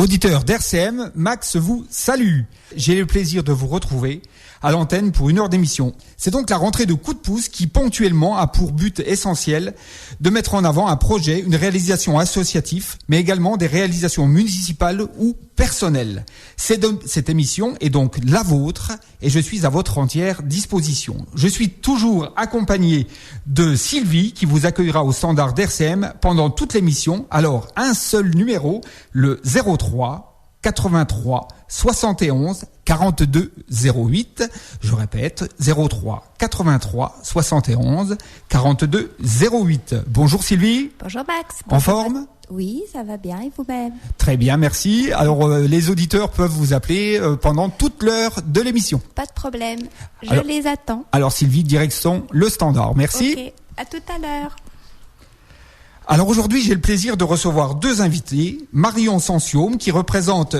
Auditeurs d'RCM, Max vous salue. J'ai le plaisir de vous retrouver à l'antenne pour une heure d'émission. C'est donc la rentrée de Coup de pouce qui ponctuellement a pour but essentiel de mettre en avant un projet, une réalisation associative, mais également des réalisations municipales ou personnelles. Cette émission est donc la vôtre et je suis à votre entière disposition. Je suis toujours accompagné de Sylvie qui vous accueillera au standard d'RCM pendant toute l'émission. Alors, un seul numéro, le 03 83 71 42 08. Je répète, 03 83 71 42 08. Bonjour Sylvie. Bonjour Max. En forme ? Oui, ça va bien et vous-même ? Très bien, merci. Alors les auditeurs peuvent vous appeler pendant toute l'heure de l'émission. Pas de problème, je les attends. Alors Sylvie, direction le standard. Merci. Ok, à tout à l'heure. Alors aujourd'hui, j'ai le plaisir de recevoir deux invités. Marion Sensiaume, qui représente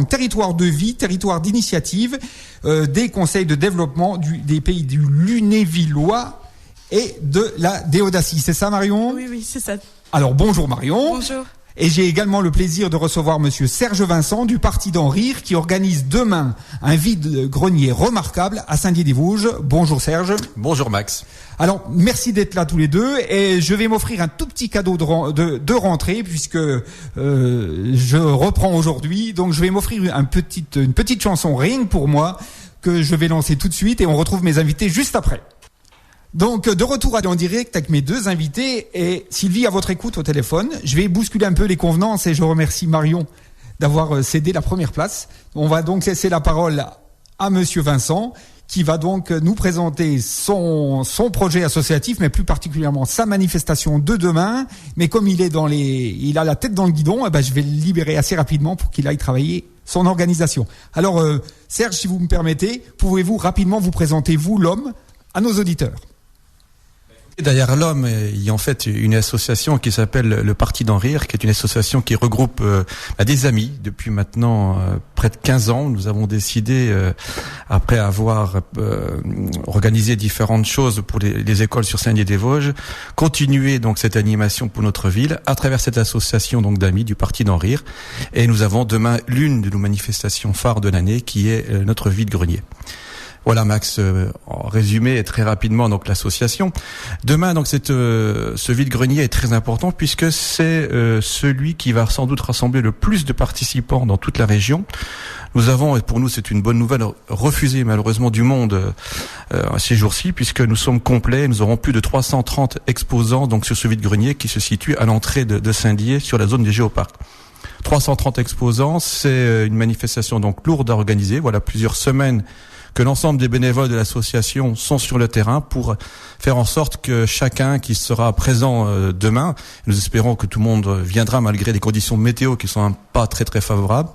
Territoire de Vie, Territoire d'Initiative, des conseils de développement des pays du Lunévillois et de la Déodacie. C'est ça, Marion ? Oui, c'est ça. Alors bonjour Marion. Bonjour. Et j'ai également le plaisir de recevoir monsieur Serge Vincent du Parti d'en Rire qui organise demain un vide-grenier remarquable à Saint-Dié-des-Vosges. Bonjour Serge. Bonjour Max. Alors, merci d'être là tous les deux et je vais m'offrir un tout petit cadeau de rentrée puisque je reprends aujourd'hui. Donc, je vais m'offrir une petite chanson rien que pour moi que je vais lancer tout de suite et on retrouve mes invités juste après. Donc, de retour en direct avec mes deux invités et Sylvie à votre écoute au téléphone. Je vais bousculer un peu les convenances et je remercie Marion d'avoir cédé la première place. On va donc laisser la parole à monsieur Vincent qui va donc nous présenter son projet associatif, mais plus particulièrement sa manifestation de demain. Mais comme il a la tête dans le guidon, je vais le libérer assez rapidement pour qu'il aille travailler son organisation. Alors, Serge, si vous me permettez, pouvez-vous rapidement vous présenter, vous, l'homme, à nos auditeurs ? Derrière l'homme, il y a en fait une association qui s'appelle le Parti d'en Rire, qui est une association qui regroupe des amis. Depuis maintenant près de 15 ans, nous avons décidé, après avoir organisé différentes choses pour les écoles sur Saint-Dié-des-Vosges, continuer donc cette animation pour notre ville à travers cette association donc d'amis du Parti d'en Rire. Et nous avons demain l'une de nos manifestations phares de l'année qui est notre vide-grenier. Voilà Max, en résumé et très rapidement donc l'association. Demain donc ce vide-grenier est très important puisque c'est celui qui va sans doute rassembler le plus de participants dans toute la région. Nous avons, et pour nous c'est une bonne nouvelle, refusé malheureusement du monde ces jours-ci puisque nous sommes complets. Nous aurons plus de 330 exposants donc sur ce vide-grenier qui se situe à l'entrée de Saint-Dié sur la zone des géoparcs. 330 exposants, c'est une manifestation donc lourde à organiser. Voilà plusieurs semaines que l'ensemble des bénévoles de l'association sont sur le terrain pour faire en sorte que chacun qui sera présent demain, nous espérons que tout le monde viendra malgré des conditions météo qui sont pas très très favorables,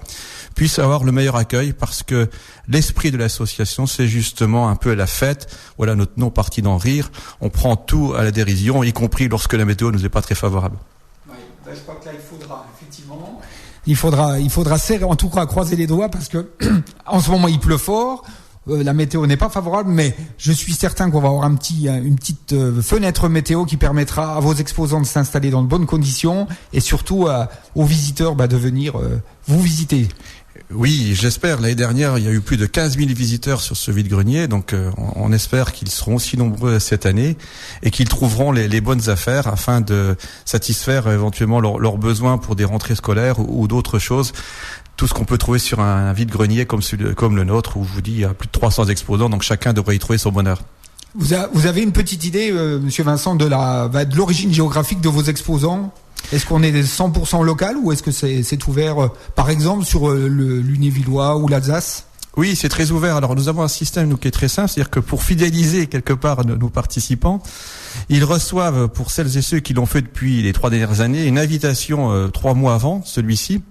puisse avoir le meilleur accueil parce que l'esprit de l'association c'est justement un peu la fête. Voilà notre nom Parti d'en Rire. On prend tout à la dérision, y compris lorsque la météo nous est pas très favorable. Oui, je crois que là il faudra effectivement. Il faudra serrer, en tout cas croiser les doigts parce que en ce moment il pleut fort. La météo n'est pas favorable, mais je suis certain qu'on va avoir une petite fenêtre météo qui permettra à vos exposants de s'installer dans de bonnes conditions et surtout aux visiteurs de venir vous visiter. Oui, j'espère. L'année dernière, il y a eu plus de 15 000 visiteurs sur ce vide-grenier, donc on espère qu'ils seront aussi nombreux cette année et qu'ils trouveront les bonnes affaires afin de satisfaire éventuellement leurs besoins pour des rentrées scolaires ou d'autres choses. Tout ce qu'on peut trouver sur un vide-grenier comme le nôtre, où je vous dis, il y a plus de 300 exposants, donc chacun devrait y trouver son bonheur. Vous avez une petite idée, monsieur Vincent, de l'origine géographique de vos exposants ? Est-ce qu'on est 100% local ou est-ce que c'est ouvert, par exemple, sur le Lunévillois ou l'Alsace ? Oui, c'est très ouvert. Alors, nous avons un système, qui est très simple, c'est-à-dire que pour fidéliser quelque part nos participants, ils reçoivent, pour celles et ceux qui l'ont fait depuis les 3 dernières années, une invitation 3 mois avant celui-ci,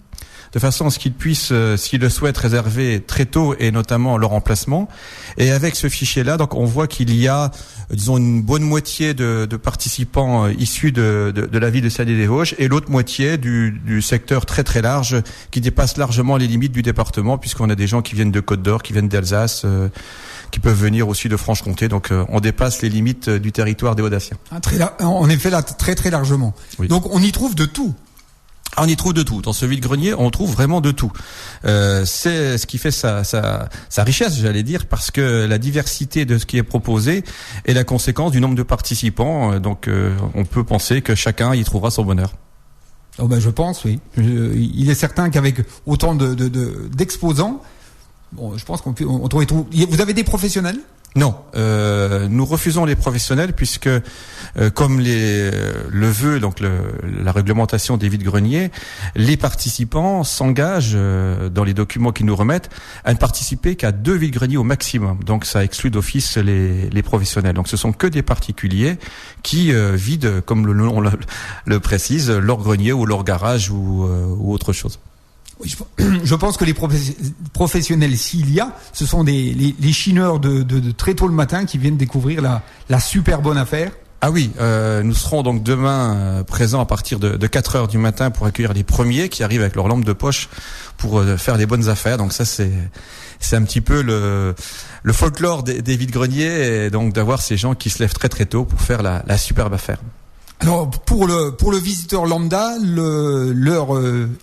de façon à ce qu'ils puissent, s'ils le souhaitent, réserver très tôt et notamment leur emplacement. Et avec ce fichier-là, donc on voit qu'il y a, disons, une bonne moitié de participants issus de la ville de Saint-Dié-des-Vosges et l'autre moitié du secteur très très large qui dépasse largement les limites du département, puisqu'on a des gens qui viennent de Côte-d'Or, qui viennent d'Alsace, qui peuvent venir aussi de Franche-Comté. Donc on dépasse les limites du territoire déodacien. En effet, là, très très largement. Oui. Donc on y trouve de tout. On y trouve de tout. Dans ce vide-grenier, on trouve vraiment de tout. C'est ce qui fait sa richesse, j'allais dire, parce que la diversité de ce qui est proposé est la conséquence du nombre de participants. Donc, on peut penser que chacun y trouvera son bonheur. Oh ben je pense, oui. Il est certain qu'avec autant d'exposants, bon, je pense qu'on peut on trouve tout. Vous avez des professionnels ? Non, nous refusons les professionnels puisque, comme le veut donc la réglementation des vides-greniers, les participants s'engagent dans les documents qu'ils nous remettent à ne participer qu'à 2 vides-greniers au maximum. Donc ça exclut d'office les professionnels. Donc ce sont que des particuliers qui vident, comme le nom le précise, leur grenier ou leur garage ou autre chose. Oui, je pense que les professionnels, s'il y a, ce sont les chineurs de très tôt le matin qui viennent découvrir la super bonne affaire. Ah oui, nous serons donc demain présents à partir de 4h du matin pour accueillir les premiers qui arrivent avec leur lampe de poche pour faire les bonnes affaires. Donc ça c'est un petit peu le folklore des vides-greniers, et donc d'avoir ces gens qui se lèvent très très tôt pour faire la superbe affaire. Alors pour le visiteur lambda, l'heure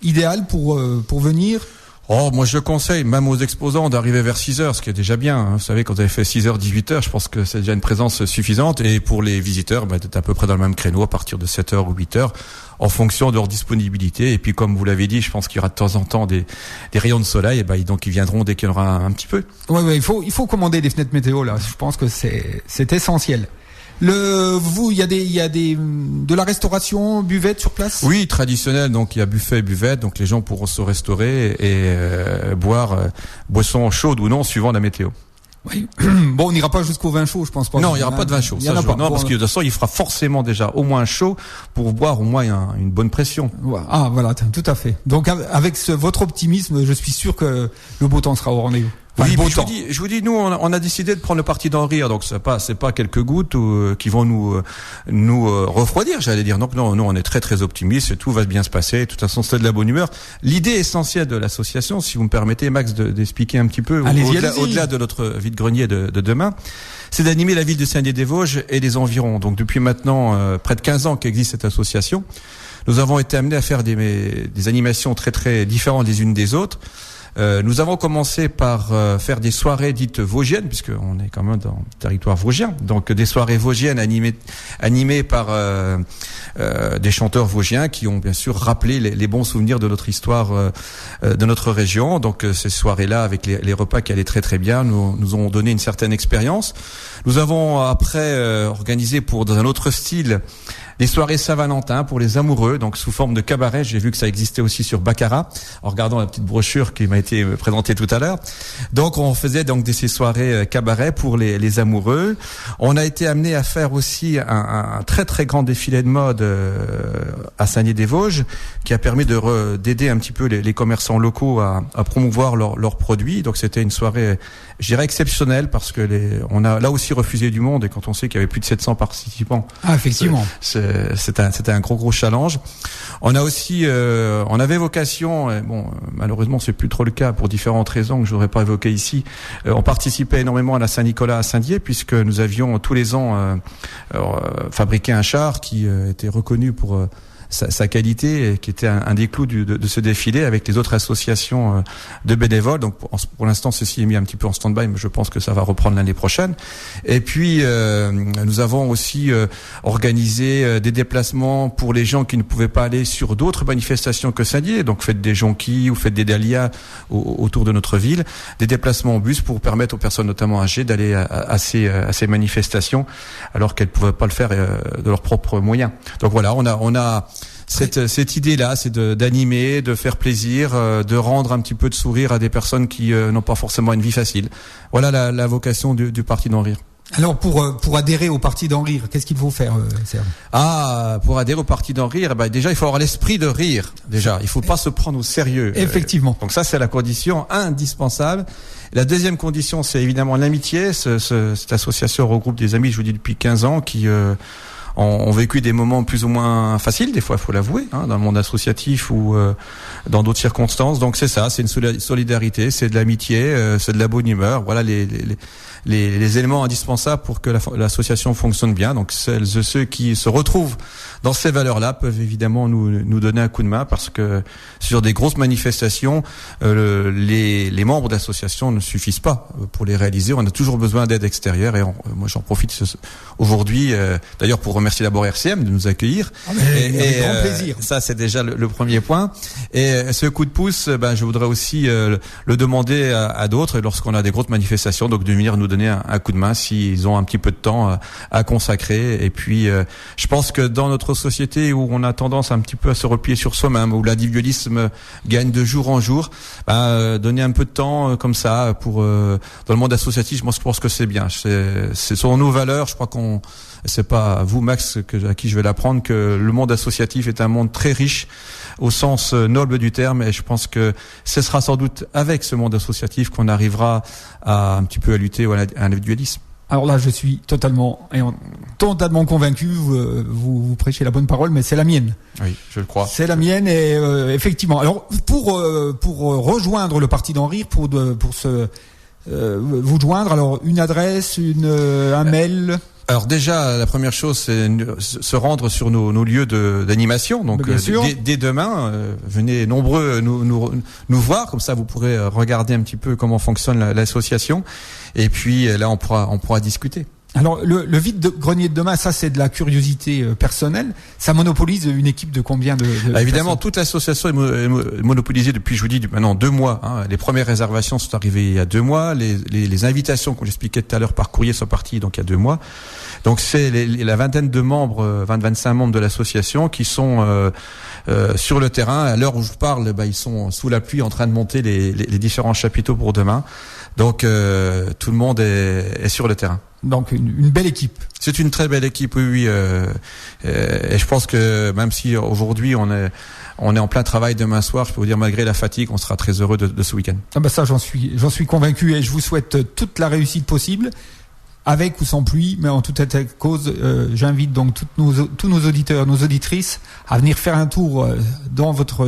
idéale pour venir. Oh, moi je conseille même aux exposants d'arriver vers 6h, ce qui est déjà bien. Hein. Vous savez, quand vous avez fait 6h, 18h, je pense que c'est déjà une présence suffisante. Et pour les visiteurs, d'être à peu près dans le même créneau à partir de 7h ou 8h, en fonction de leur disponibilité. Et puis comme vous l'avez dit, je pense qu'il y aura de temps en temps des rayons de soleil, et donc ils viendront dès qu'il y en aura un petit peu. Ouais, il faut commander des fenêtres météo là. Je pense que c'est essentiel. Il y a de la restauration, buvette sur place? Oui, traditionnel. Donc il y a buffet et buvette. Donc les gens pourront se restaurer et boire boissons chaudes ou non, suivant la météo. Oui. Bon, on n'ira pas jusqu'au vin chaud, je pense pas. Non, il n'y aura pas de vin chaud. Non, parce que de toute façon, il fera forcément déjà au moins chaud pour boire au moins une bonne pression. Ah, voilà, tout à fait. Donc, avec votre optimisme, je suis sûr que le beau temps sera au rendez-vous. Enfin, oui, je vous dis, nous, on a décidé de prendre le parti d'en rire. Donc, c'est pas quelques gouttes qui vont nous refroidir, j'allais dire. Donc, non, on est très, très optimistes. Tout va bien se passer. De toute façon, c'est de la bonne humeur. L'idée essentielle de l'association, si vous me permettez, Max, d'expliquer un petit peu au-delà de notre vide-grenier de demain, c'est d'animer la ville de Saint-Dié-des-Vosges et les environs. Donc, depuis maintenant près de 15 ans qu'existe cette association, nous avons été amenés à faire des animations très, très différentes les unes des autres. Nous avons commencé par faire des soirées dites vosgiennes, puisqu'on est quand même dans le territoire vosgien. Donc des soirées vosgiennes animées par des chanteurs vosgiens qui ont bien sûr rappelé les bons souvenirs de notre histoire, de notre région. Donc ces soirées-là, avec les repas qui allaient très très bien, nous ont donné une certaine expérience. Nous avons après organisé dans un autre style des soirées Saint-Valentin pour les amoureux, donc sous forme de cabaret. J'ai vu que ça existait aussi sur Baccarat, en regardant la petite brochure qui m'a été présentée tout à l'heure. Donc on faisait donc ces soirées cabaret pour les amoureux. On a été amené à faire aussi un très très grand défilé de mode à Saint-Dié-des-Vosges, qui a permis d'aider un petit peu les commerçants locaux à promouvoir leurs produits. Donc c'était une soirée, je dirais, exceptionnelle, parce que on a là aussi refusé du monde, et quand on sait qu'il y avait plus de 700 participants. Ah, effectivement. C'était un gros challenge. On a aussi, on avait vocation, malheureusement c'est plus trop le cas pour différentes raisons que je n'aurais pas évoquées ici. On participait énormément à la Saint-Nicolas à Saint-Dié, puisque nous avions tous les ans fabriqué un char qui était reconnu pour sa qualité, qui était un des clous de ce défilé avec les autres associations de bénévoles. Donc pour l'instant, ceci est mis un petit peu en stand-by, mais je pense que ça va reprendre l'année prochaine. Et puis nous avons aussi organisé des déplacements pour les gens qui ne pouvaient pas aller sur d'autres manifestations que Saint-Dié. Donc faites des jonquilles ou faites des dahlias autour de notre ville, des déplacements en bus pour permettre aux personnes notamment âgées d'aller à ces manifestations, alors qu'elles ne pouvaient pas le faire de leurs propres moyens. Donc voilà, on a cette idée-là, c'est d'animer, de faire plaisir, de rendre un petit peu de sourire à des personnes qui n'ont pas forcément une vie facile. Voilà la vocation du Parti d'en rire. Alors pour adhérer au Parti d'en rire, qu'est-ce qu'il faut faire, Serge? Pour adhérer au Parti d'en rire, déjà il faut avoir l'esprit de rire. Déjà, il faut pas se prendre au sérieux. Effectivement. Donc ça, c'est la condition indispensable. La deuxième condition, c'est évidemment l'amitié. Cette association regroupe des amis, je vous dis, depuis 15 ans, qui ont vécu des moments plus ou moins faciles, des fois, il faut l'avouer, dans le monde associatif ou dans d'autres circonstances. Donc c'est ça, c'est une solidarité, c'est de l'amitié, c'est de la bonne humeur. Voilà les éléments indispensables pour que l'association fonctionne bien. Donc celles et ceux qui se retrouvent dans ces valeurs-là peuvent évidemment nous donner un coup de main, parce que sur des grosses manifestations, les membres d'associations ne suffisent pas pour les réaliser. On a toujours besoin d'aide extérieure, et moi j'en profite aujourd'hui d'ailleurs pour remercier d'abord RCM de nous accueillir. Avec grand plaisir. Ça c'est déjà le premier point. Et ce coup de pouce, je voudrais aussi le demander à d'autres lorsqu'on a des grosses manifestations, donc de venir nous donner un coup de main s'ils ont un petit peu de temps à consacrer. Et puis je pense que dans notre société où on a tendance un petit peu à se replier sur soi-même, où l'individualisme gagne de jour en jour, donner un peu de temps comme ça pour dans le monde associatif, moi je pense que c'est bien. Ce sont nos valeurs. Je crois c'est pas à vous, Max, à qui je vais l'apprendre, que le monde associatif est un monde très riche au sens noble du terme, et je pense que ce sera sans doute avec ce monde associatif qu'on arrivera à un petit peu à lutter à l'individualisme. Alors là, je suis totalement convaincu. Vous prêchez la bonne parole, mais c'est la mienne. Oui, je le crois. C'est la mienne, et effectivement. Alors pour rejoindre le Parti d'en rire, pour vous joindre, alors une adresse, un mail. Alors déjà, la première chose, c'est se rendre sur nos lieux d'animation. Donc dès demain, venez nombreux nous voir, comme ça vous pourrez regarder un petit peu comment fonctionne l'association. Et puis là, on pourra discuter. Alors le vide-grenier de demain, ça c'est de la curiosité personnelle. Ça monopolise une équipe de combien de évidemment, personnes? toute l'association est monopolisée depuis, je vous dis, maintenant 2 mois. Les premières réservations sont arrivées il y a 2 mois. Les invitations, comme j'expliquais tout à l'heure, par courrier sont parties donc il y a 2 mois. Donc c'est la vingtaine de membres, 20-25 membres de l'association qui sont sur le terrain. À l'heure où je vous parle, ils sont sous la pluie en train de monter les différents chapiteaux pour demain. Donc tout le monde est sur le terrain. Donc une belle équipe. C'est une très belle équipe, oui. Et je pense que même si aujourd'hui on est en plein travail demain soir, je peux vous dire, malgré la fatigue, on sera très heureux de ce week-end. Ça, j'en suis convaincu, et je vous souhaite toute la réussite possible, avec ou sans pluie, mais en toute cause, j'invite donc tous nos auditeurs, nos auditrices, à venir faire un tour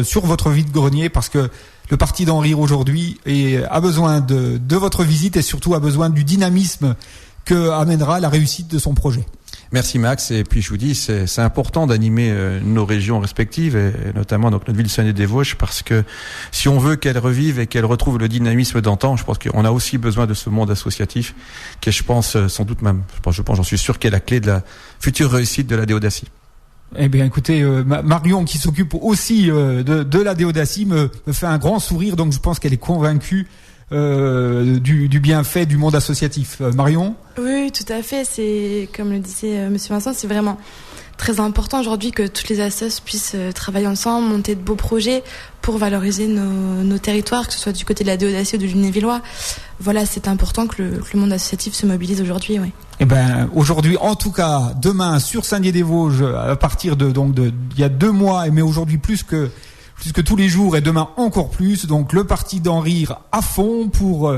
sur votre vide-grenier, parce que le Parti d'en rire aujourd'hui a besoin de votre visite, et surtout a besoin du dynamisme que amènera la réussite de son projet. Merci Max, et puis je vous dis, c'est important d'animer nos régions respectives, et notamment donc notre ville Saint-Denis-des-Vosges, parce que si on veut qu'elle revive et qu'elle retrouve le dynamisme d'antan, je pense qu'on a aussi besoin de ce monde associatif, qui est, je pense, sans doute même, j'en suis sûr, qui est la clé de la future réussite de la Déodacie. Eh bien, écoutez, Marion, qui s'occupe aussi de la Déodacie, me fait un grand sourire, donc je pense qu'elle est convaincue du bienfait du monde associatif. Marion ? Oui, tout à fait. C'est, comme le disait Monsieur Vincent, c'est vraiment très important aujourd'hui que toutes les assos puissent travailler ensemble, monter de beaux projets pour valoriser nos territoires, que ce soit du côté de la Déodacie ou du Lunévillois. Voilà, c'est important que le monde associatif se mobilise aujourd'hui, oui. Eh ben, aujourd'hui, en tout cas, demain, sur Saint-Dié-des-Vosges, à partir il y a 2 mois, mais aujourd'hui plus que tous les jours, et demain encore plus. Donc le Parti d'en rire à fond pour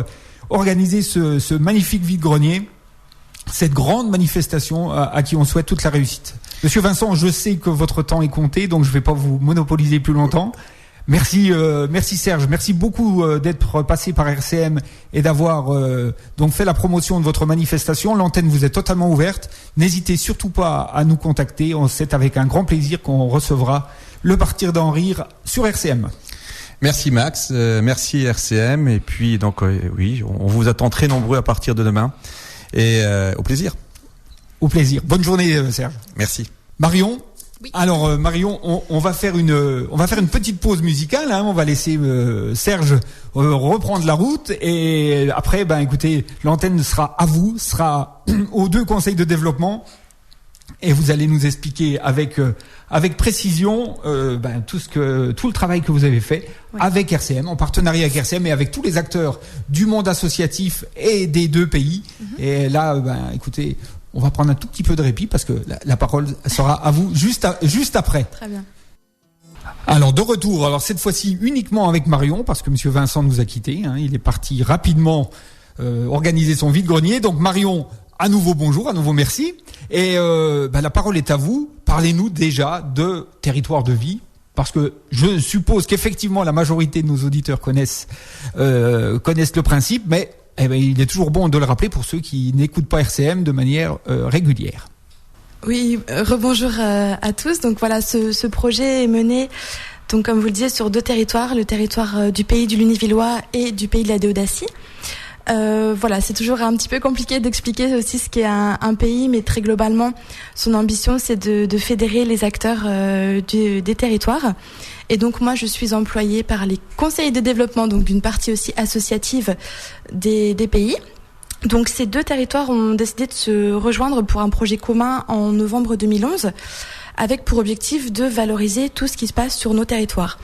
organiser ce magnifique vide-grenier, cette grande manifestation à qui on souhaite toute la réussite. Monsieur Vincent, je sais que votre temps est compté, donc je ne vais pas vous monopoliser plus longtemps. Merci Serge, merci beaucoup d'être passé par RCM et d'avoir donc fait la promotion de votre manifestation. L'antenne vous est totalement ouverte. N'hésitez surtout pas à nous contacter. C'est avec un grand plaisir qu'on recevra le Parti d'en rire sur RCM. Merci Max, merci RCM, et puis donc oui, on vous attend très nombreux à partir de demain, et au plaisir. Au plaisir. Bonne journée Serge. Merci. Marion. Oui. Alors Marion, on va faire une petite pause musicale. On va laisser Serge reprendre la route, et après, écoutez, l'antenne sera à vous, sera aux 2 conseils de développement, et vous allez nous expliquer avec précision tout le travail que vous avez fait avec RCM, en partenariat avec RCM et avec tous les acteurs du monde associatif et des 2 pays. Et là, écoutez, on va prendre un tout petit peu de répit, parce que la parole sera à vous juste après. Très bien. Alors de retour, alors cette fois-ci uniquement avec Marion, parce que Monsieur Vincent nous a quittés. Il est parti rapidement organiser son vide-grenier. Donc Marion, à nouveau bonjour, à nouveau merci. Et la parole est à vous. Parlez-nous déjà de territoire de vie. Parce que je suppose qu'effectivement la majorité de nos auditeurs connaissent le principe, mais il est toujours bon de le rappeler pour ceux qui n'écoutent pas RCM de manière régulière. Oui, rebonjour à tous. Donc voilà, ce projet est mené, donc comme vous le disiez, sur 2 territoires, le territoire du pays du Lunévillois et du pays de la Déodacie. Voilà, c'est toujours un petit peu compliqué d'expliquer aussi ce qu'est un pays, mais très globalement, son ambition, c'est de fédérer les acteurs des territoires. Et donc moi, je suis employée par les conseillers de développement, donc d'une partie aussi associative des pays. Donc ces 2 territoires ont décidé de se rejoindre pour un projet commun en novembre 2011, avec pour objectif de valoriser tout ce qui se passe sur nos territoires.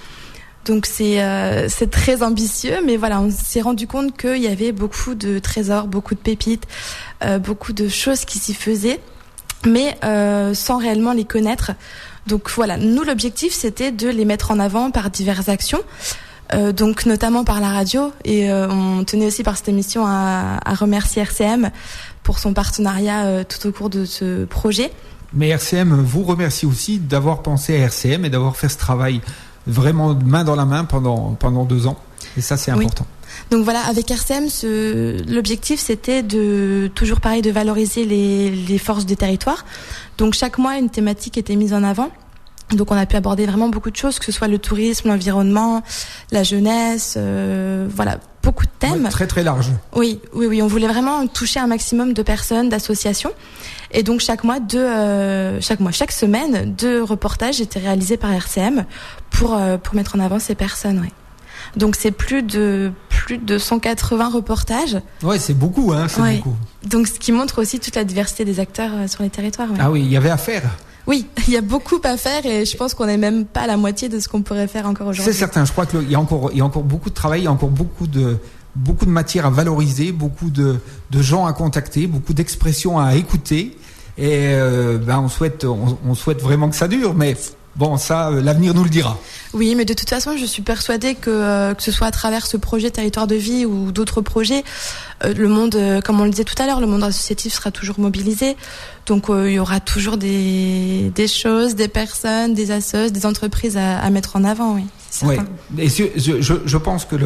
Donc c'est très ambitieux, mais voilà, on s'est rendu compte qu'il y avait beaucoup de trésors, beaucoup de pépites, beaucoup de choses qui s'y faisaient, mais sans réellement les connaître. Donc voilà, nous l'objectif c'était de les mettre en avant par diverses actions, donc notamment par la radio, et on tenait aussi par cette émission à remercier RCM pour son partenariat tout au cours de ce projet. Mais RCM vous remercie aussi d'avoir pensé à RCM et d'avoir fait ce travail vraiment main dans la main pendant 2 ans. Et ça, c'est important. Donc voilà, avec RCM, l'objectif, c'était toujours pareil, de valoriser les forces des territoires. Donc chaque mois, une thématique était mise en avant. Donc on a pu aborder vraiment beaucoup de choses, que ce soit le tourisme, l'environnement, la jeunesse, voilà, beaucoup de thèmes. Ouais, très très large. Oui, on voulait vraiment toucher un maximum de personnes, d'associations. Et donc chaque semaine, 2 reportages étaient réalisés par RCM pour mettre en avant ces personnes. Ouais. Donc c'est plus de 180 reportages. Ouais, c'est beaucoup, hein, c'est beaucoup. Donc ce qui montre aussi toute la diversité des acteurs sur les territoires. Ouais. Ah oui, il y avait à faire. Oui, il y a beaucoup à faire et je pense qu'on n'est même pas à la moitié de ce qu'on pourrait faire encore aujourd'hui. C'est certain, je crois qu'il y a encore beaucoup de travail, il y a encore beaucoup de matière à valoriser, beaucoup de gens à contacter, beaucoup d'expressions à écouter. Et on souhaite vraiment que ça dure, mais bon, ça, l'avenir nous le dira. Oui, mais de toute façon, je suis persuadée que ce soit à travers ce projet Territoire de vie ou d'autres projets, le monde, comme on le disait tout à l'heure, le monde associatif sera toujours mobilisé. Donc, il y aura toujours des choses, des personnes, des assos, des entreprises à mettre en avant, oui. Oui, et je pense que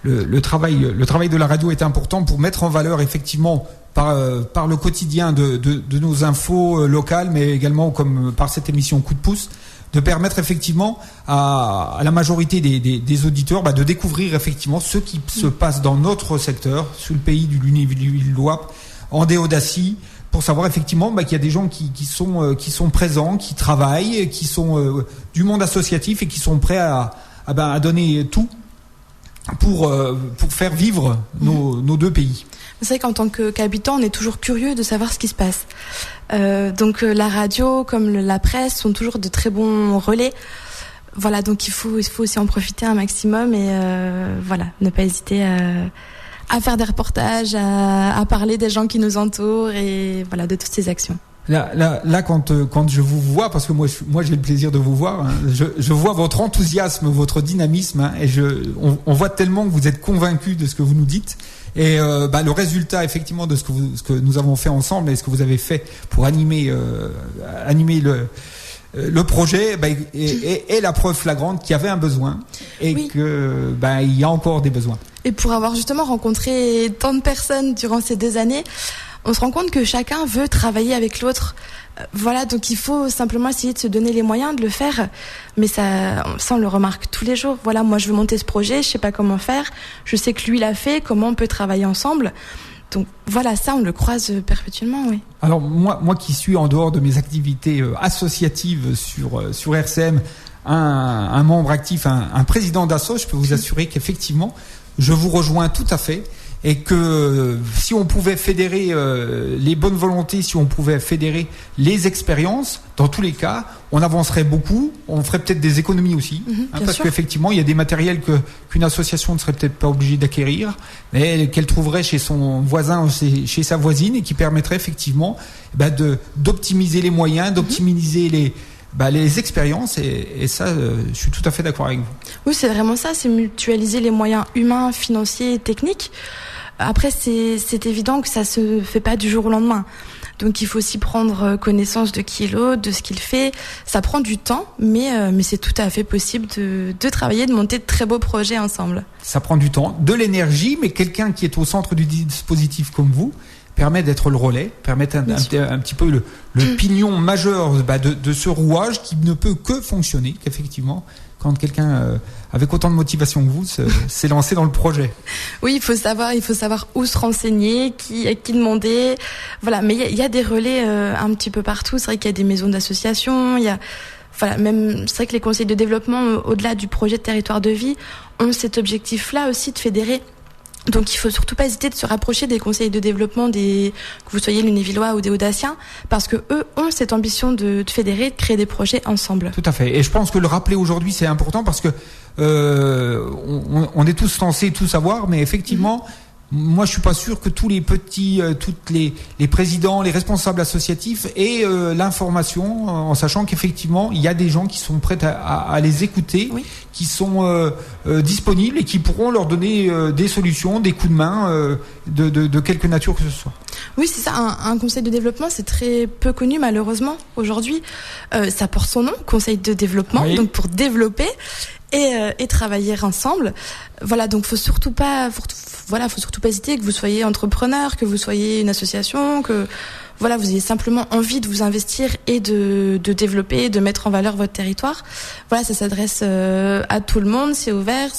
le travail de la radio est important pour mettre en valeur effectivement par le quotidien de nos infos locales, mais également comme par cette émission Coup de pouce, de permettre effectivement à la majorité des auditeurs de découvrir effectivement ce qui se passe dans notre secteur, sur le pays du Lunévillois, en Déodacie, pour savoir effectivement qu'il y a des gens qui sont présents, qui travaillent, qui sont du monde associatif et qui sont prêts à donner tout pour faire vivre nos 2 pays. C'est vrai qu'en tant qu'habitant, on est toujours curieux de savoir ce qui se passe. Donc la radio, comme la presse, sont toujours de très bons relais. Voilà, donc il faut aussi en profiter un maximum et voilà, ne pas hésiter à faire des reportages, à parler des gens qui nous entourent et voilà, de toutes ces actions. Là, quand je vous vois, parce que moi j'ai le plaisir de vous voir, hein, je vois votre enthousiasme, votre dynamisme, hein, et on voit tellement que vous êtes convaincu de ce que vous nous dites. Et le résultat effectivement de ce que nous avons fait ensemble et ce que vous avez fait pour animer le projet est la preuve flagrante qu'il y avait un besoin et que il y a encore des besoins. Et pour avoir justement rencontré tant de personnes durant ces 2 années, on se rend compte que chacun veut travailler avec l'autre. Voilà, donc il faut simplement essayer de se donner les moyens de le faire. Mais ça on le remarque tous les jours. Voilà, moi je veux monter ce projet, je sais pas comment faire. Je sais que lui l'a fait, comment on peut travailler ensemble. Donc voilà, ça on le croise perpétuellement, oui. Alors moi qui suis en dehors de mes activités associatives sur RCM, un membre actif, un président d'asso, je peux vous assurer qu'effectivement, je vous rejoins tout à fait. Et que si on pouvait fédérer les bonnes volontés, si on pouvait fédérer les expériences, dans tous les cas, on avancerait beaucoup, on ferait peut-être des économies aussi, parce qu'effectivement, il y a des matériels qu'une association ne serait peut-être pas obligée d'acquérir, mais qu'elle trouverait chez son voisin, chez sa voisine, et qui permettrait effectivement d'optimiser les moyens, d'optimiser les expériences, et ça, je suis tout à fait d'accord avec vous. Oui, c'est vraiment ça, c'est mutualiser les moyens humains, financiers et techniques. Après, c'est évident que ça se fait pas du jour au lendemain. Donc il faut aussi prendre connaissance de qui est l'autre, de ce qu'il fait. Ça prend du temps, mais c'est tout à fait possible de travailler, de monter de très beaux projets ensemble. Ça prend du temps, de l'énergie, mais quelqu'un qui est au centre du dispositif comme vous permet d'être le relais, permet un petit peu le pignon majeur de ce rouage qui ne peut que fonctionner, effectivement, quand quelqu'un avec autant de motivation que vous s'est lancé dans le projet. Oui, il faut savoir où se renseigner, à qui demander. Voilà, mais il y a des relais un petit peu partout. C'est vrai qu'il y a des maisons d'association, même c'est vrai que les conseils de développement, au-delà du projet de territoire de vie, ont cet objectif-là aussi de fédérer. Donc il faut surtout pas hésiter de se rapprocher des conseils de développement que vous soyez Lunévillois ou des Audaciens, parce que eux ont cette ambition de fédérer, de créer des projets ensemble. Tout à fait. Et je pense que le rappeler aujourd'hui c'est important parce que on est tous censés tout savoir, mais effectivement, moi je suis pas sûr que tous les petits, toutes les présidents, les responsables associatifs aient l'information, en sachant qu'effectivement il y a des gens qui sont prêts à les écouter, oui, qui sont disponibles et qui pourront leur donner des solutions, des coups de main de quelque nature que ce soit. Oui, c'est ça. Un conseil de développement, c'est très peu connu malheureusement aujourd'hui. Ça porte son nom, conseil de développement, oui, donc pour développer et travailler ensemble. Voilà, donc faut surtout pas hésiter, que vous soyez entrepreneur, que vous soyez une association, que voilà, vous ayez simplement envie de vous investir et de développer, de mettre en valeur votre territoire. Voilà, ça s'adresse à tout le monde, c'est ouvert,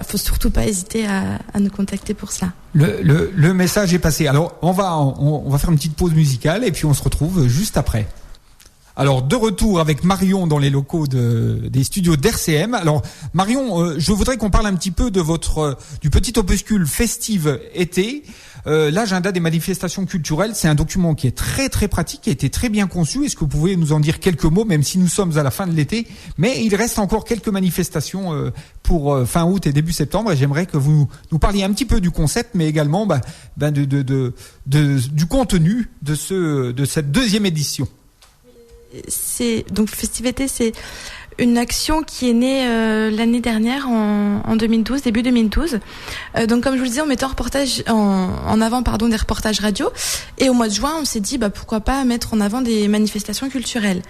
faut surtout pas hésiter à nous contacter pour ça. Le message est passé. Alors, on va faire une petite pause musicale et puis on se retrouve juste après. Alors, de retour avec Marion dans les locaux des studios d'RCM. Alors, Marion, je voudrais qu'on parle un petit peu de du petit opuscule Festive été. L'agenda des manifestations culturelles, c'est un document qui est très très pratique, qui a été très bien conçu. Est-ce que vous pouvez nous en dire quelques mots, même si nous sommes à la fin de l'été, mais il reste encore quelques manifestations pour fin août et début septembre, et j'aimerais que vous nous parliez un petit peu du concept, mais également du contenu de cette deuxième édition. Donc Festivité, c'est une action qui est née l'année dernière en 2012, début 2012. Donc comme je vous le disais, on mettait en avant des reportages radio, et au mois de juin, on s'est dit pourquoi pas mettre en avant des manifestations culturelles.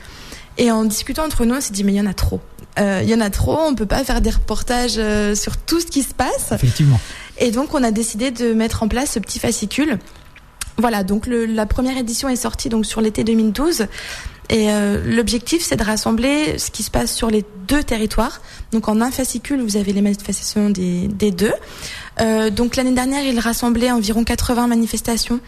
Et en discutant entre nous, on s'est dit mais il y en a trop. On peut pas faire des reportages sur tout ce qui se passe. Effectivement. Et donc on a décidé de mettre en place ce petit fascicule. Voilà, donc la première édition est sortie donc sur l'été 2012. Et l'objectif, c'est de rassembler ce qui se passe sur les deux territoires. Donc en un fascicule, vous avez les manifestations des deux. Donc l'année dernière, il rassemblait environ 80 manifestations,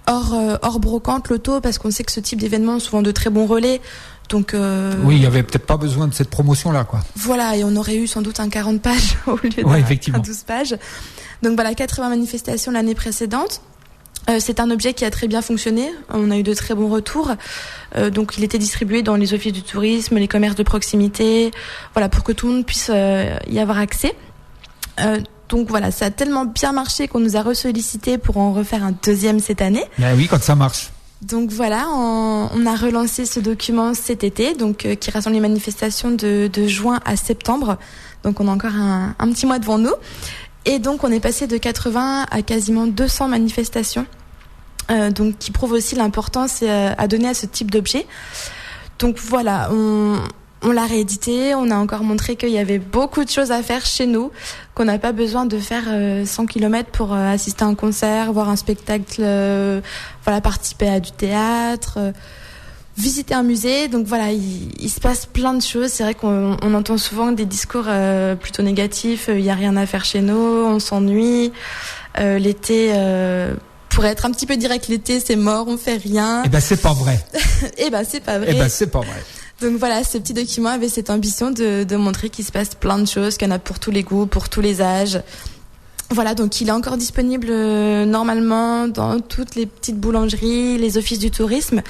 hors brocante, loto, parce qu'on sait que ce type d'événements ont souvent de très bons relais. Donc oui, il y avait peut-être pas besoin de cette promotion-là, quoi. Voilà, et on aurait eu sans doute un 40 pages au lieu d'un 12 pages. Donc voilà, 80 manifestations l'année précédente. C'est un objet qui a très bien fonctionné. On a eu de très bons retours. Donc, il était distribué dans les offices du tourisme, les commerces de proximité, voilà, pour que tout le monde puisse y avoir accès. Donc voilà, ça a tellement bien marché qu'on nous a ressollicité pour en refaire un deuxième cette année. Ben oui, quand ça marche. Donc voilà, on a relancé ce document cet été, donc qui rassemble les manifestations de juin à septembre. Donc on a encore un petit mois devant nous. Et donc on est passé de 80 à quasiment 200 manifestations, donc qui prouve aussi l'importance à donner à ce type d'objet. Donc voilà, on l'a réédité, on a encore montré qu'il y avait beaucoup de choses à faire chez nous, qu'on n'a pas besoin de faire 100 km pour assister à un concert, voir un spectacle, participer à du théâtre, visiter un musée. Donc voilà, il se passe plein de choses. C'est vrai qu'on entend souvent des discours plutôt négatifs. Il n'y a rien à faire chez nous, on s'ennuie. L'été, pour être un petit peu direct, l'été c'est mort, on fait rien. Eh ben c'est pas vrai. C'est pas vrai. Donc voilà, ce petit document avait cette ambition de montrer qu'il se passe plein de choses, qu'il y en a pour tous les goûts, pour tous les âges. Voilà, donc il est encore disponible normalement dans toutes les petites boulangeries, les offices du tourisme.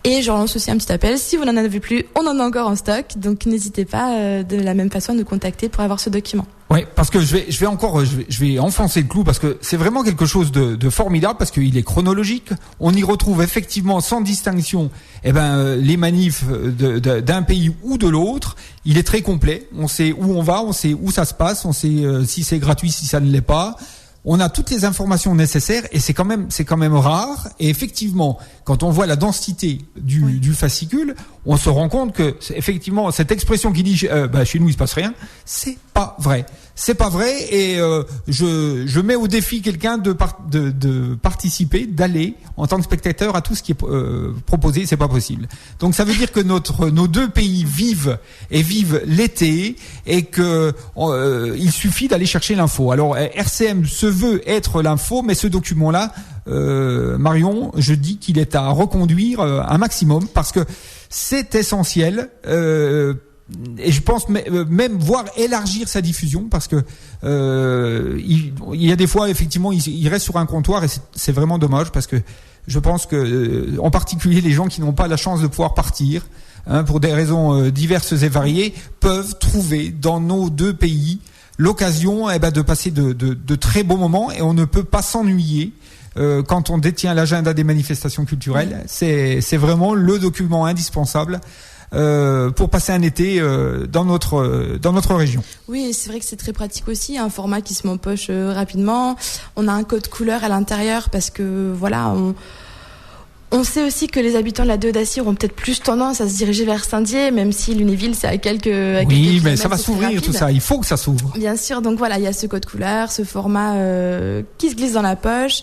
Et je relance aussi un petit appel, si vous n'en avez plus, on en a encore en stock. Donc n'hésitez pas de la même façon à nous contacter pour avoir ce document. Oui, parce que je vais enfoncer le clou, parce que c'est vraiment quelque chose de formidable, parce qu'il est chronologique. On y retrouve effectivement sans distinction les manifs d'un pays ou de l'autre. Il est très complet. On sait où on va, on sait où ça se passe, on sait si c'est gratuit, si ça ne l'est pas. on a toutes les informations nécessaires et c'est quand même rare. Et effectivement, quand on voit la densité du fascicule, on se rend compte que effectivement cette expression qui dit chez nous il se passe rien, c'est pas vrai. C'est pas vrai et je mets au défi quelqu'un de participer, d'aller en tant que spectateur à tout ce qui est proposé. C'est pas possible. Donc ça veut dire que nos deux pays vivent l'été et que il suffit d'aller chercher l'info. Alors RCM se veut être l'info, mais ce document-là, Marion, je dis qu'il est à reconduire un maximum parce que c'est essentiel. Et je pense même voir élargir sa diffusion parce que il y a des fois effectivement il reste sur un comptoir et c'est vraiment dommage parce que je pense que en particulier les gens qui n'ont pas la chance de pouvoir partir pour des raisons diverses et variées peuvent trouver dans nos deux pays l'occasion de passer de très beaux moments et on ne peut pas s'ennuyer. Quand on détient l'agenda des manifestations culturelles, c'est vraiment le document indispensable pour passer un été dans notre région. Oui, c'est vrai que c'est très pratique aussi, un format qui se m'empoche rapidement. On a un code couleur à l'intérieur parce que voilà, on sait aussi que les habitants de la Déodacie auront peut-être plus tendance à se diriger vers Saint-Dié, même si Lunéville c'est à quelques oui, mais ça va s'ouvrir tout ça. Il faut que ça s'ouvre. Bien sûr, donc voilà, il y a ce code couleur, ce format qui se glisse dans la poche.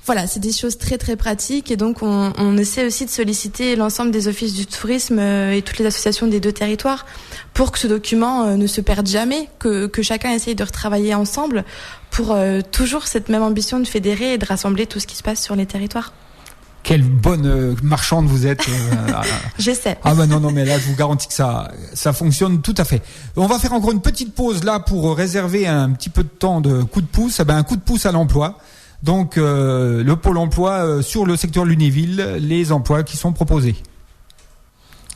Voilà, c'est des choses très très pratiques et donc on essaie aussi de solliciter l'ensemble des offices du tourisme et toutes les associations des deux territoires pour que ce document ne se perde jamais, que chacun essaye de retravailler ensemble pour toujours cette même ambition de fédérer et de rassembler tout ce qui se passe sur les territoires. Quelle bonne marchande vous êtes. J'essaie. Ah ben non, mais là je vous garantis que ça fonctionne tout à fait. On va faire encore une petite pause là pour réserver un petit peu de temps de coup de pouce. Un coup de pouce à l'emploi. Donc le pôle emploi sur le secteur Lunéville, les emplois qui sont proposés.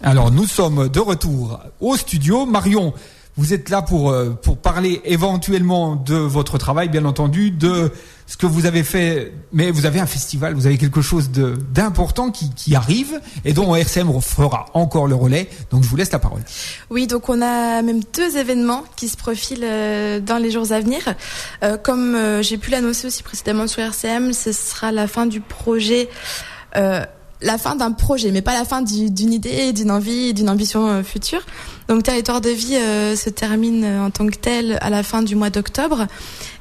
Alors nous sommes de retour au studio. Marion, vous êtes là pour parler éventuellement de votre travail, bien entendu, de ce que vous avez fait. Mais vous avez un festival, vous avez quelque chose d'important qui arrive et dont RCM fera encore le relais. Donc je vous laisse la parole. Oui, donc on a même 2 événements qui se profilent dans les jours à venir. Comme j'ai pu l'annoncer aussi précédemment sur RCM, ce sera la fin du projet. La fin d'un projet, mais pas la fin d'une idée, d'une envie, d'une ambition future. Donc Territoire de vie se termine en tant que tel à la fin du mois d'octobre.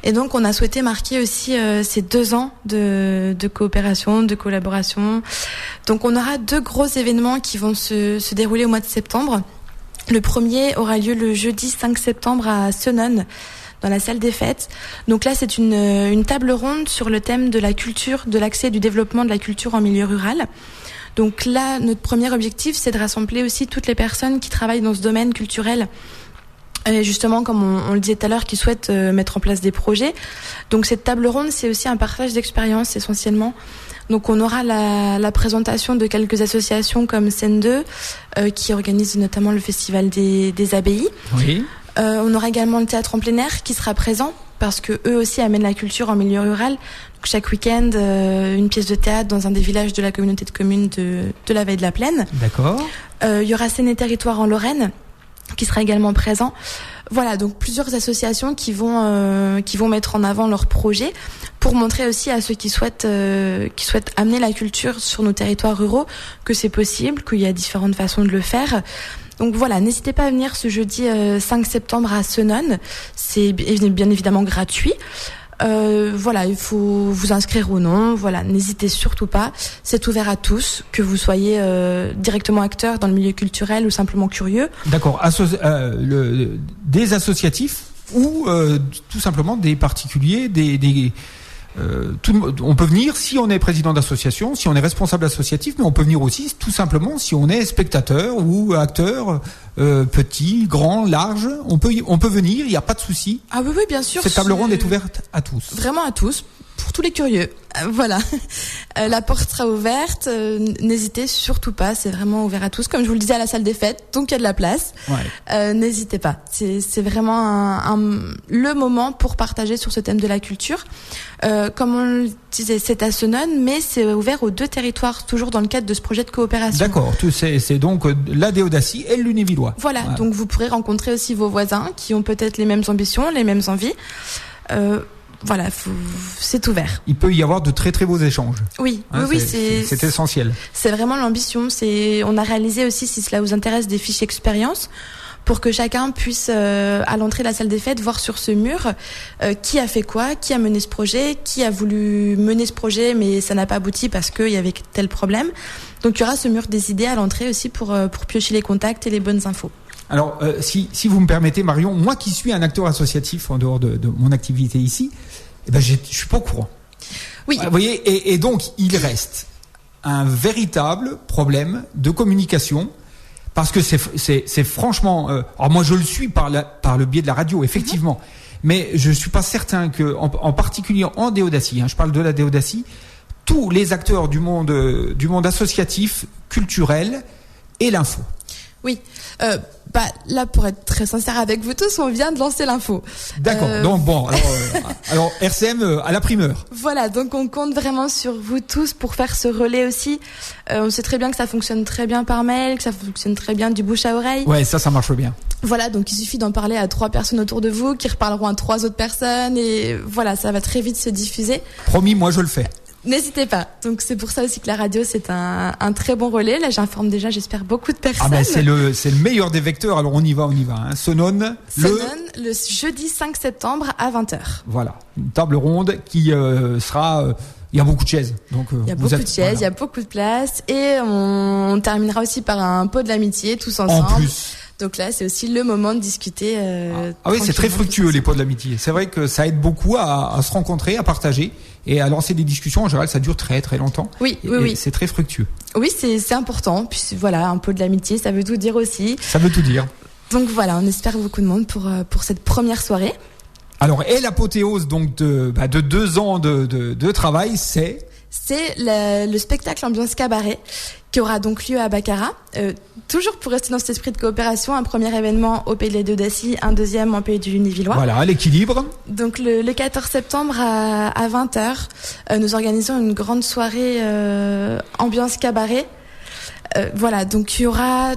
Et donc on a souhaité marquer aussi ces 2 ans de coopération, de collaboration. Donc on aura 2 gros événements qui vont se dérouler au mois de septembre. Le premier aura lieu le jeudi 5 septembre à Senon, dans la salle des fêtes. Donc là, c'est une table ronde sur le thème de la culture, de l'accès et du développement de la culture en milieu rural. Donc là, notre premier objectif, c'est de rassembler aussi toutes les personnes qui travaillent dans ce domaine culturel. Et justement, comme on le disait tout à l'heure, qui souhaitent mettre en place des projets. Donc cette table ronde, c'est aussi un partage d'expériences essentiellement. Donc on aura la présentation de quelques associations comme Scène 2, qui organise notamment le festival des abbayes. Oui. On aura également le théâtre en plein air qui sera présent parce que eux aussi amènent la culture en milieu rural. Donc chaque week-end, une pièce de théâtre dans un des villages de la communauté de communes de la Veille de la Plaine. D'accord. Il y aura Scène et Territoire en Lorraine qui sera également présent. Voilà, donc plusieurs associations qui vont mettre en avant leurs projets pour montrer aussi à ceux qui souhaitent amener la culture sur nos territoires ruraux que c'est possible, qu'il y a différentes façons de le faire. Donc voilà, n'hésitez pas à venir ce jeudi 5 septembre à Senon. C'est bien évidemment gratuit. Voilà, il faut vous inscrire ou non. Voilà, n'hésitez surtout pas. C'est ouvert à tous, que vous soyez directement acteur dans le milieu culturel ou simplement curieux. D'accord. Des associatifs ou tout simplement des particuliers, on peut venir si on est président d'association, si on est responsable associatif, mais on peut venir aussi tout simplement si on est spectateur ou acteur, petit, grand, large. On peut venir, il n'y a pas de souci. Ah oui, bien sûr. Cette table ronde est ouverte à tous. Vraiment à tous, pour tous les curieux. Voilà. La porte sera ouverte. N'hésitez surtout pas. C'est vraiment ouvert à tous. Comme je vous le disais à la salle des fêtes, donc il y a de la place. Ouais. N'hésitez pas. C'est vraiment le moment pour partager sur ce thème de la culture. Comme on le disait, c'est à Senon, mais c'est ouvert aux 2 territoires, toujours dans le cadre de ce projet de coopération. D'accord. C'est donc la Déodacie et le Lunévillois. Voilà. Donc vous pourrez rencontrer aussi vos voisins qui ont peut-être les mêmes ambitions, les mêmes envies. voilà, c'est ouvert. Il peut y avoir de très très beaux échanges. Oui, c'est essentiel. C'est vraiment l'ambition. On a réalisé aussi, si cela vous intéresse, des fiches expériences pour que chacun puisse, à l'entrée de la salle des fêtes, voir sur ce mur qui a fait quoi, qui a mené ce projet, qui a voulu mener ce projet, mais ça n'a pas abouti parce qu'il y avait tel problème. Donc il y aura ce mur des idées à l'entrée aussi pour piocher les contacts et les bonnes infos. Alors, si vous me permettez, Marion, moi qui suis un acteur associatif en dehors de mon activité ici, je suis pas au courant. Oui. Vous voyez, et donc il reste un véritable problème de communication. Parce que c'est franchement... alors moi, je le suis par le biais de la radio, effectivement. Mais je suis pas certain que, en particulier en Déodacie, je parle de la Déodacie, tous les acteurs du monde associatif, culturel et l'info. Oui. Là, pour être très sincère avec vous tous, on vient de lancer l'info. D'accord. Donc bon, alors RCM à la primeur. Voilà, donc on compte vraiment sur vous tous pour faire ce relais aussi. On sait très bien que ça fonctionne très bien par mail, que ça fonctionne très bien du bouche à oreille. Ouais, ça marche bien. Voilà, donc il suffit d'en parler à 3 personnes autour de vous, qui reparleront à 3 autres personnes, et voilà, ça va très vite se diffuser. Promis, moi je le fais. N'hésitez pas. Donc c'est pour ça aussi que la radio c'est un très bon relais. Là j'informe déjà, j'espère, beaucoup de personnes. C'est le meilleur des vecteurs. Alors on y va. Sonone le jeudi 5 septembre à 20h. Voilà, une table ronde qui sera. Il y a beaucoup de chaises. Donc il y a beaucoup de chaises, il y a beaucoup de place, et on terminera aussi par un pot de l'amitié tous ensemble. En plus. Donc là, c'est aussi le moment de discuter. Oui, c'est très fructueux les pots de l'amitié. C'est vrai que ça aide beaucoup à se rencontrer, à partager et à lancer des discussions. En général, ça dure très très longtemps. Oui. C'est très fructueux. Oui, c'est important. Puis voilà, un pot de l'amitié, ça veut tout dire aussi. Ça veut tout dire. Donc voilà, on espère beaucoup de monde pour cette première soirée. Alors, et l'apothéose donc de 2 ans de travail, c'est le spectacle Ambiance Cabaret qui aura donc lieu à Baccarat. Toujours pour rester dans cet esprit de coopération, un premier événement au Pays de la Déodacie, un deuxième en Pays du Lunévillois. Voilà, l'équilibre. Donc le 14 septembre à 20h, nous organisons une grande soirée Ambiance Cabaret. Voilà, donc il y aura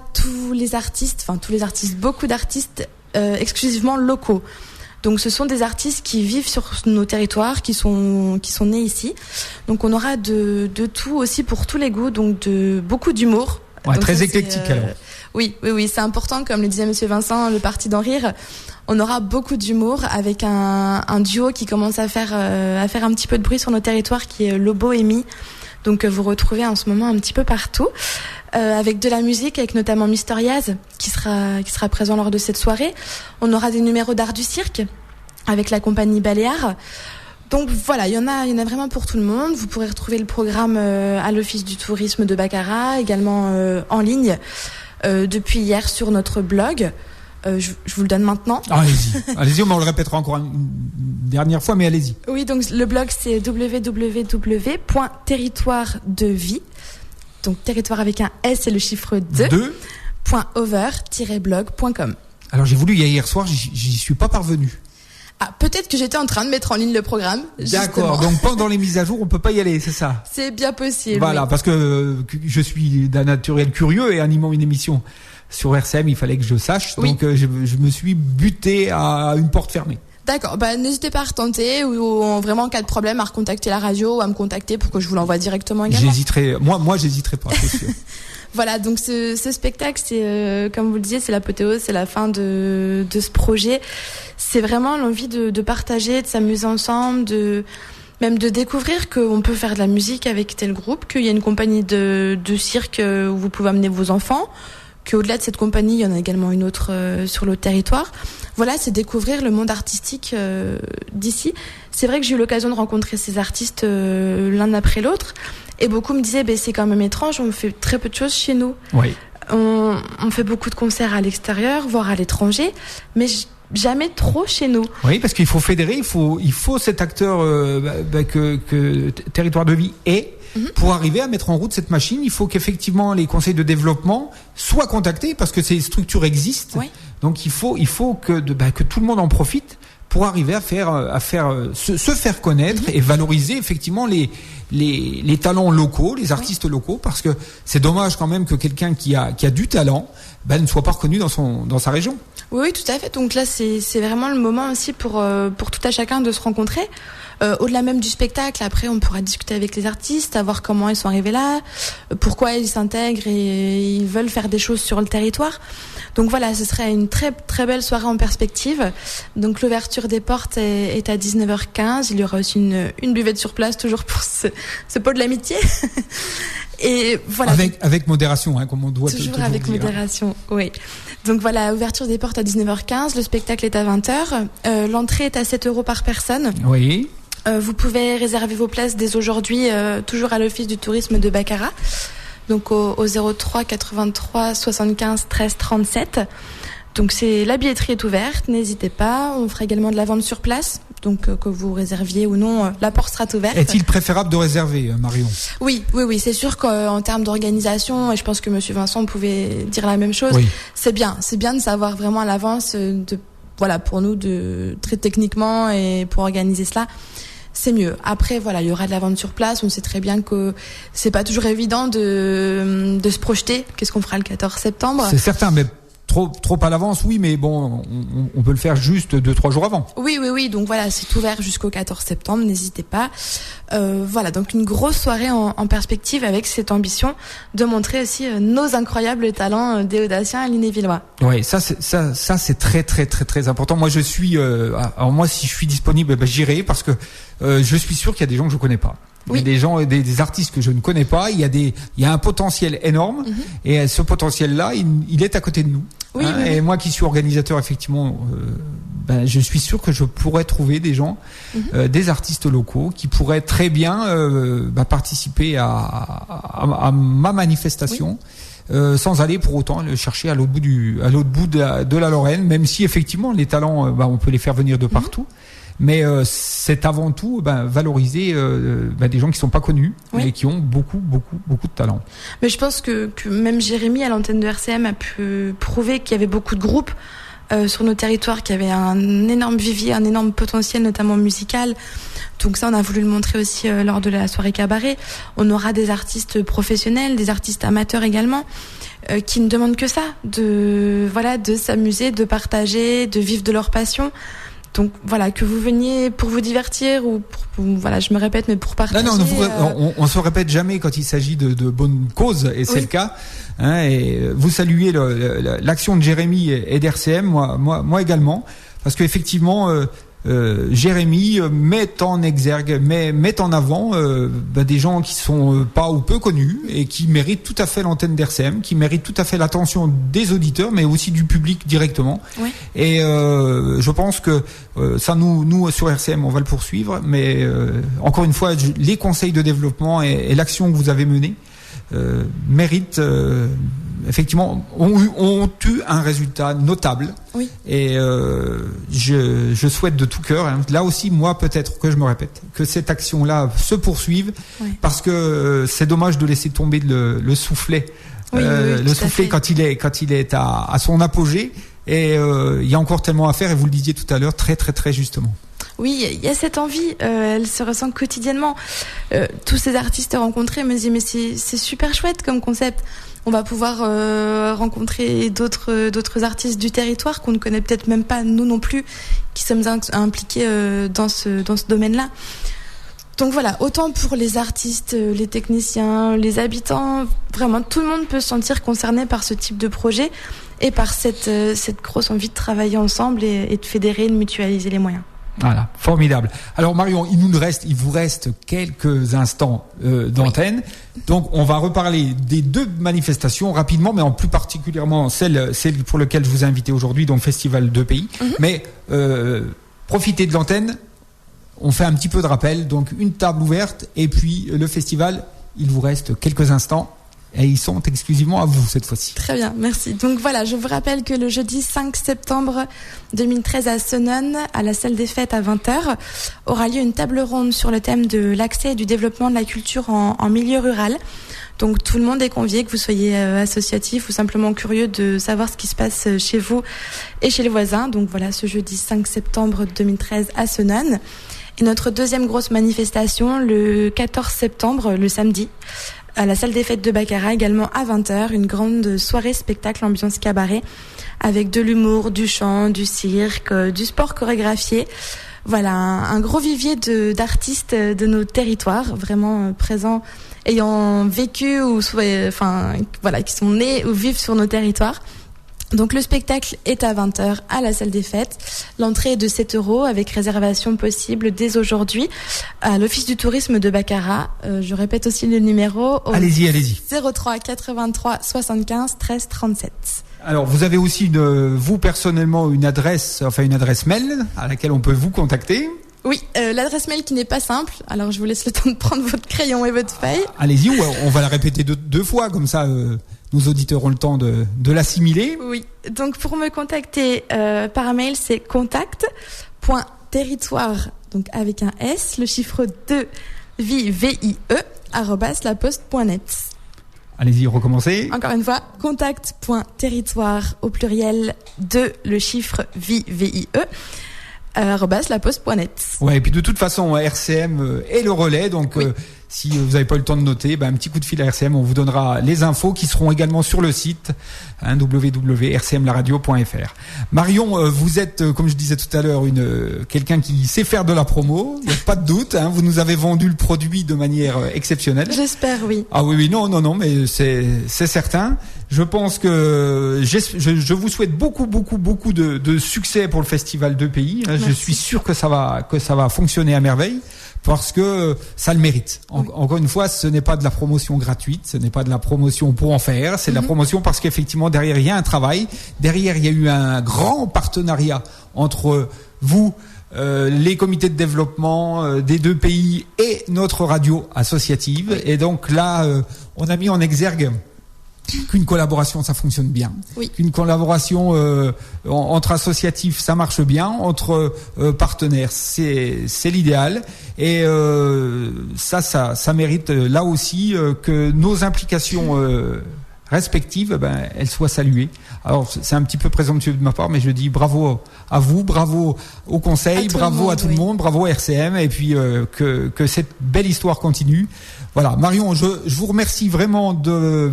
beaucoup d'artistes exclusivement locaux. Donc ce sont des artistes qui vivent sur nos territoires, qui sont nés ici. Donc on aura de tout aussi pour tous les goûts, donc beaucoup d'humour. Ouais, donc très éclectique alors. Oui, c'est important, comme le disait Monsieur Vincent, le parti d'en rire. On aura beaucoup d'humour avec un duo qui commence à faire un petit peu de bruit sur nos territoires, qui est Lobo et Mi. Donc vous retrouvez en ce moment un petit peu partout. Avec de la musique, avec notamment Mister Yaz qui sera présent lors de cette soirée. On aura des numéros d'art du cirque avec la compagnie Baléares. Donc voilà, il y en a vraiment pour tout le monde. Vous pourrez retrouver le programme à l'Office du tourisme de Baccarat, également en ligne depuis hier sur notre blog. Je vous le donne maintenant. Allez-y, on le répétera encore une dernière fois, mais allez-y. Oui, donc le blog c'est www.territoiredevie. Donc territoire avec un S et le chiffre 2. .over-blog.com. Alors j'ai voulu hier soir, j'y suis pas parvenu. Peut-être que j'étais en train de mettre en ligne le programme. D'accord, donc pendant les mises à jour, on peut pas y aller, c'est ça? C'est bien possible. Voilà, oui. Parce que je suis d'un naturel curieux et animant une émission sur RCM, il fallait que je sache. Oui. Donc je me suis buté à une porte fermée. D'accord, n'hésitez pas à retenter ou vraiment en cas de problème à recontacter la radio ou à me contacter pour que je vous l'envoie directement également. Moi j'hésiterai pas, c'est sûr. Voilà, donc ce spectacle, c'est comme vous le disiez, c'est l'apothéose, c'est la fin de ce projet. C'est vraiment l'envie de partager, de s'amuser ensemble, même de découvrir qu'on peut faire de la musique avec tel groupe, qu'il y a une compagnie de cirque où vous pouvez amener vos enfants, qu'au-delà de cette compagnie, il y en a également une autre sur le territoire. Voilà, c'est découvrir le monde artistique d'ici. C'est vrai que j'ai eu l'occasion de rencontrer ces artistes l'un après l'autre, et beaucoup me disaient c'est quand même étrange, on fait très peu de choses chez nous. Oui. On fait beaucoup de concerts à l'extérieur, voire à l'étranger, mais jamais trop chez nous. Oui, parce qu'il faut fédérer, il faut cet acteur que Territoire de Vie est. Pour arriver à mettre en route cette machine, il faut qu'effectivement les conseils de développement soient contactés parce que ces structures existent. Oui. Donc il faut que tout le monde en profite pour arriver à se faire connaître et valoriser effectivement les talents locaux, les artistes locaux, parce que c'est dommage quand même que quelqu'un qui a du talent ne soit pas reconnu dans sa région. Oui, tout à fait. Donc là, c'est vraiment le moment aussi pour tout à chacun de se rencontrer. Au-delà même du spectacle, après, on pourra discuter avec les artistes, savoir comment ils sont arrivés là, pourquoi ils s'intègrent et ils veulent faire des choses sur le territoire. Donc voilà, ce serait une très très belle soirée en perspective. Donc l'ouverture des portes est à 19h15. Il y aura aussi une buvette sur place, toujours pour ce pot de l'amitié. Et voilà. Avec modération, hein, comme on doit toujours toujours avec dire. modération, oui. Donc voilà, ouverture des portes à 19h15. Le spectacle est à 20h. L'entrée est à 7 € par personne. Oui. Vous pouvez réserver vos places dès aujourd'hui, toujours à l'Office du tourisme de Baccarat. Donc au 03 83 75 13 37. Donc la billetterie est ouverte, n'hésitez pas. On fera également de la vente sur place. Donc que vous réserviez ou non, la porte sera ouverte. Est-il préférable de réserver, Marion ? Oui, c'est sûr qu'en termes d'organisation, et je pense que Monsieur Vincent pouvait dire la même chose, oui. C'est bien de savoir vraiment à l'avance, pour nous, très techniquement et pour organiser cela. C'est mieux. Après, voilà, il y aura de la vente sur place. On sait très bien que c'est pas toujours évident de se projeter. Qu'est-ce qu'on fera le 14 septembre ? C'est certain, mais trop à l'avance, oui, mais bon, on peut le faire juste 2-3 jours avant. Oui. Donc voilà, c'est ouvert jusqu'au 14 septembre. N'hésitez pas. Voilà, donc une grosse soirée en perspective avec cette ambition de montrer aussi nos incroyables talents des Audaciens Lunévillois. Oui, ça c'est très très très très important. Moi, alors moi, si je suis disponible, j'irai parce que je suis sûr qu'il y a des gens que je connais pas. Oui. Il y a des gens, des artistes que je ne connais pas. Il y a un potentiel énorme, et ce potentiel-là, il est à côté de nous. Oui. Et moi, qui suis organisateur, effectivement, je suis sûr que je pourrais trouver des gens, des artistes locaux, qui pourraient très bien participer à ma manifestation. Oui. Sans aller pour autant le chercher à l'autre bout de la Lorraine, même si effectivement les talents, on peut les faire venir de partout. Mais c'est avant tout valoriser des gens qui sont pas connus, mais qui ont beaucoup de talent. Mais je pense que même Jérémy à l'antenne de RCM a pu prouver qu'il y avait beaucoup de groupes sur nos territoires, qu'il y avait un énorme vivier, un énorme potentiel, notamment musical. Donc ça, on a voulu le montrer aussi lors de la soirée cabaret. On aura des artistes professionnels, des artistes amateurs également, qui ne demandent que ça, de s'amuser, de partager, de vivre de leur passion. Donc voilà, que vous veniez pour vous divertir ou je me répète, mais pour partager. Non, on se répète jamais quand il s'agit de bonnes causes, et c'est le cas. Et vous saluez l'action de Jérémy et d'RCM, moi également, parce qu'effectivement, Jérémy met en exergue, met en avant des gens qui sont pas ou peu connus et qui méritent tout à fait l'antenne d'RCM, qui méritent tout à fait l'attention des auditeurs, mais aussi du public directement. Oui. Et je pense que ça, nous sur RCM, on va le poursuivre, mais encore une fois, les conseils de développement et l'action que vous avez menée méritent effectivement ont eu un résultat notable. Oui. Et je souhaite de tout cœur, là aussi, moi peut-être que je me répète, que cette action-là se poursuive, parce que c'est dommage de laisser tomber le soufflet, le soufflet quand il est à son apogée. Et il y a encore tellement à faire, et vous le disiez tout à l'heure très très très justement. Oui, il y a cette envie, elle se ressent quotidiennement. Tous ces artistes rencontrés me disent mais c'est super chouette comme concept. On va pouvoir rencontrer d'autres artistes du territoire qu'on ne connaît peut-être même pas, nous non plus, qui sommes impliqués dans ce domaine-là. Donc voilà, autant pour les artistes, les techniciens, les habitants, vraiment tout le monde peut se sentir concerné par ce type de projet et par cette grosse envie de travailler ensemble et de fédérer, de mutualiser les moyens. Voilà, formidable. Alors Marion, il vous reste quelques instants d'antenne. Oui. Donc on va reparler des deux manifestations rapidement, mais en plus particulièrement celle pour laquelle je vous ai invité aujourd'hui, donc Festival 2 Pays. Mais profitez de l'antenne. On fait un petit peu de rappel, donc une table ouverte, et puis le festival, il vous reste quelques instants, et ils sont exclusivement à vous cette fois-ci. Très bien, merci. Donc voilà, je vous rappelle que le jeudi 5 septembre 2013 à Senones, à la salle des fêtes à 20h, aura lieu une table ronde sur le thème de l'accès et du développement de la culture en milieu rural. Donc tout le monde est convié, que vous soyez associatif ou simplement curieux de savoir ce qui se passe chez vous et chez les voisins. Donc voilà, ce jeudi 5 septembre 2013 à Senones. Et notre deuxième grosse manifestation, le 14 septembre, le samedi, À la salle des fêtes de Baccarat, également à 20h, une grande soirée spectacle ambiance cabaret avec de l'humour, du chant, du cirque, du sport chorégraphié. Voilà, un gros vivier d'artistes de nos territoires, vraiment présents, ayant vécu qui sont nés ou vivent sur nos territoires. Donc le spectacle est à 20h à la salle des fêtes. L'entrée est de 7 € avec réservation possible dès aujourd'hui à l'Office du tourisme de Baccarat. Je répète aussi le numéro. Allez-y. 03 83 75 13 37. Alors vous avez aussi vous personnellement une adresse mail à laquelle on peut vous contacter. Oui, l'adresse mail qui n'est pas simple. Alors je vous laisse le temps de prendre votre crayon et votre feuille. Allez-y, on va la répéter deux fois comme ça. Nos auditeurs ont le temps de l'assimiler. Oui, donc pour me contacter par mail, c'est contact.territoire, donc avec un S, le chiffre 2, VIE, @laposte.net. Allez-y, recommencez. Encore une fois, contact.territoire au pluriel 2, le chiffre VIE, @laposte.net. Ouais, et puis de toute façon, RCM est le relais, donc oui. Si vous n'avez pas eu le temps de noter, un petit coup de fil à RCM, on vous donnera les infos qui seront également sur le site www.rcmlaradio.fr. Marion, vous êtes, comme je disais tout à l'heure, quelqu'un qui sait faire de la promo, il n'y a pas de doute, vous nous avez vendu le produit de manière exceptionnelle. J'espère, oui. Ah oui, non, mais c'est certain. Je pense que je vous souhaite beaucoup de succès pour le Festival 2 Pays. Je suis sûr que ça va fonctionner à merveille. Parce que ça le mérite. Encore une fois, ce n'est pas de la promotion gratuite, ce n'est pas de la promotion pour en faire, c'est de la promotion parce qu'effectivement, derrière, il y a un travail. Derrière, il y a eu un grand partenariat entre vous, les comités de développement des 2 pays et notre radio associative. Oui. Et donc là, on a mis en exergue qu'une collaboration, ça fonctionne bien. Oui. Qu'une collaboration entre associatifs, ça marche bien. Entre partenaires, c'est l'idéal. Et ça mérite là aussi que nos implications respectives, elles soient saluées. Alors c'est un petit peu présomptueux de ma part, mais je dis bravo à vous, bravo au conseil, bravo à tout le monde, bravo à RCM, et puis que cette belle histoire continue. Voilà, Marion, je vous remercie vraiment de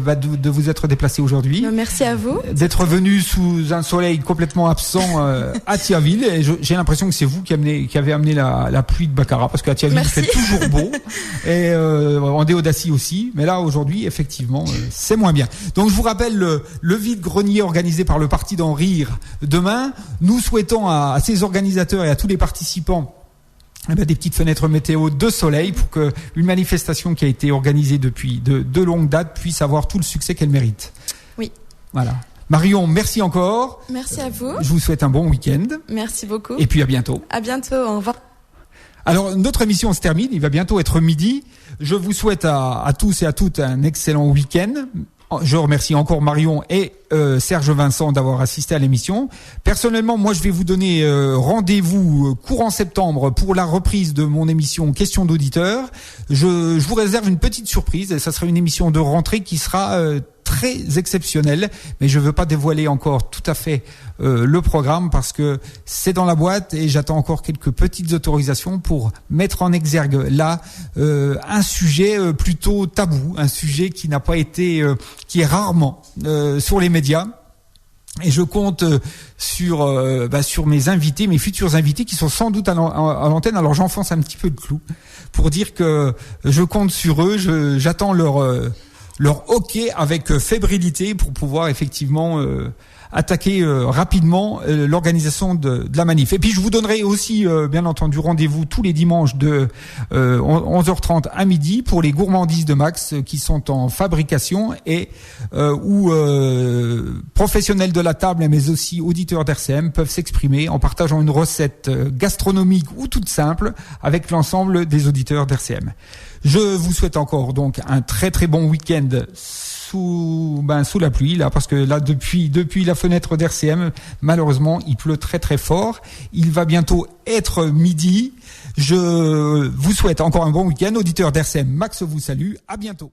vous être déplacée aujourd'hui. Merci à vous. D'être venue sous un soleil complètement absent à Thierville. Et j'ai l'impression que c'est vous qui avez amené la pluie de Baccarat, parce qu'à Thierville, il fait toujours beau. Et en Déodacie aussi. Mais là, aujourd'hui, effectivement, c'est moins bien. Donc, je vous rappelle le vide-grenier organisé par le Parti d'en rire demain. Nous souhaitons à ces organisateurs et à tous les participants des petites fenêtres météo de soleil pour que une manifestation qui a été organisée depuis de longues dates puisse avoir tout le succès qu'elle mérite. Oui. Voilà. Marion, merci encore. Merci à vous. Je vous souhaite un bon week-end. Merci beaucoup. Et puis à bientôt. À bientôt, au revoir. Alors, notre émission se termine, il va bientôt être midi. Je vous souhaite à tous et à toutes un excellent week-end. Je remercie encore Marion et Serge Vincent d'avoir assisté à l'émission. Personnellement, moi, je vais vous donner rendez-vous courant septembre pour la reprise de mon émission Questions d'auditeurs. Je vous réserve une petite surprise. Et ça sera une émission de rentrée qui sera très exceptionnelle, mais je veux pas dévoiler encore tout à fait le programme parce que c'est dans la boîte et j'attends encore quelques petites autorisations pour mettre en exergue là un sujet plutôt tabou, un sujet qui n'a pas été, qui est rarement sur les médias. Et je compte sur mes invités, mes futurs invités qui sont sans doute à l'antenne. Alors j'enfonce un petit peu le clou pour dire que je compte sur eux. J'attends leur hockey avec fébrilité pour pouvoir effectivement attaquer rapidement l'organisation de la manif. Et puis je vous donnerai aussi bien entendu rendez-vous tous les dimanches de 11h30 à midi pour les gourmandises de Max qui sont en fabrication et où professionnels de la table mais aussi auditeurs d'RCM peuvent s'exprimer en partageant une recette gastronomique ou toute simple avec l'ensemble des auditeurs d'RCM. Je vous souhaite encore donc un très très bon week-end sous la pluie là, parce que là depuis la fenêtre d'RCM, malheureusement il pleut très très fort. Il va bientôt être midi. Je vous souhaite encore un bon week-end. Auditeur d'RCM, Max vous salue. À bientôt.